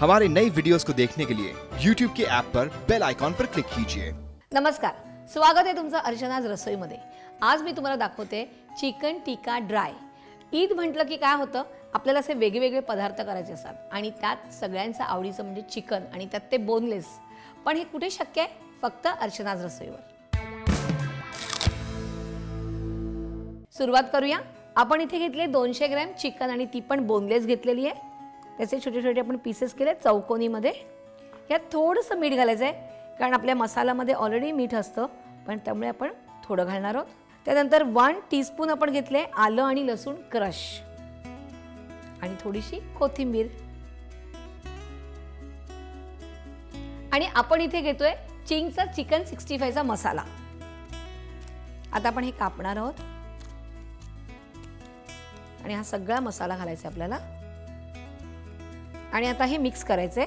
हमारे नए वीडियोस को देखने के लिए YouTube के ऐप पर बेल आइकॉन पर क्लिक कीजिए। नमस्कार, स्वागत आहे तुमचं अर्चनाज रसोईमध्ये। आज मी तुम्हाला दाखवते चिकन टिक्का ड्राय। ईद म्हटलं की काय होतं, आपल्याला असे वेगवेगळे पदार्थ करायचे असतात आणि त्यात सगळ्यांचं आवडीचं म्हणजे चिकन आणि त्यात ते बोनलेस। पण हे कुठे शक्य आहे? फक्त अर्चनाज रसोईवर। सुरुवात करूया। आपण इथे घेतले 200 ग्रॅम चिकन आणि ती पण बोनलेस घेतलेली आहे। त्याचे छोटे छोटे आपण पीसेस केले चौकोनीमध्ये। यात थोडंसं मीठ घालायचं आहे कारण आपल्या मसाल्यामध्ये ऑलरेडी मीठ असतं, पण त्यामुळे आपण थोडं घालणार आहोत। त्यानंतर 1 टीस्पून आपण घेतले आलं आणि लसूण क्रश आणि थोडीशी कोथिंबीर। आणि आपण इथे घेतोय चिंगचा चिकन 65 चा मसाला। आता आपण हे कापणार आहोत आणि हा सगळा मसाला घालायचा आपल्याला आणि आता हे मिक्स करायचे।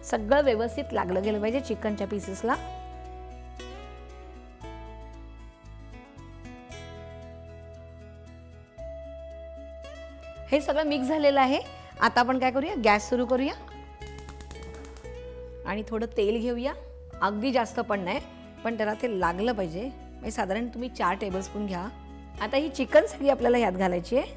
सगळं व्यवस्थित लागलं गेलं पाहिजे चिकनच्या पीसेसला। हे सगळं मिक्स झालेलं आहे। आता आपण काय करूया, गॅस सुरू करूया आणि थोडं तेल घेऊया। अगदी जास्त पण नाही, पण त्याला ते लागलं पाहिजे। म्हणजे साधारण तुम्ही 4 टेबलस्पून घ्या। आता ही चिकन सगळी आपल्याला यात घालायची आहे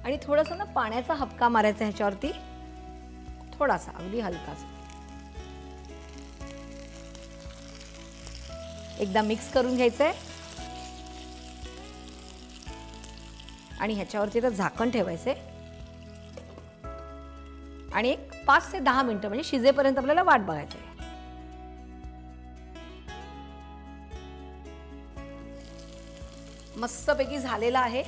आणि थोडासा ना पाण्याचा हबका मारायचा ह्याच्यावरती, थोडासा, अगदी हलकासा। एकदा मिक्स करून घ्यायचंय आणि ह्याच्यावरती तर झाकण ठेवायचंय आणि एक 5 ते 10 मिनिटं म्हणजे शिजेपर्यंत आपल्याला वाट बघायची आहे। मस्तपैकी झालेला आहे,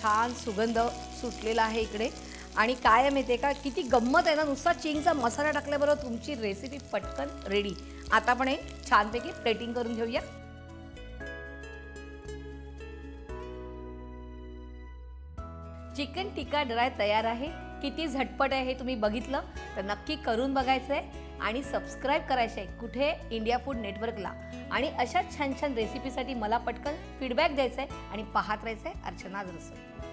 छान सुगंध सुटलेला आहे इकडे। आणि काय आहे माहिती आहे का, किती गंमत आहे ना, नुसता चिंगचा मसाला टाकल्याबरोबर तुमची रेसिपी पटकन रेडी। आता आपण हे छानपैकी प्लेटिंग करून घेऊया। चिकन टिक्का ड्राय तयार आहे। किती झटपट आहे हे तुम्ही बघितलं तर नक्की करून बघायचंय आणि सबस्क्राइब करायचंय कुठे, इंडिया फूड नेटवर्कला। आणि अशा छान छान रेसिपीसाठी मला पटकन फीडबॅक द्यायचा आहे आणि पाहत राहायचंय अर्चनाज रसोई।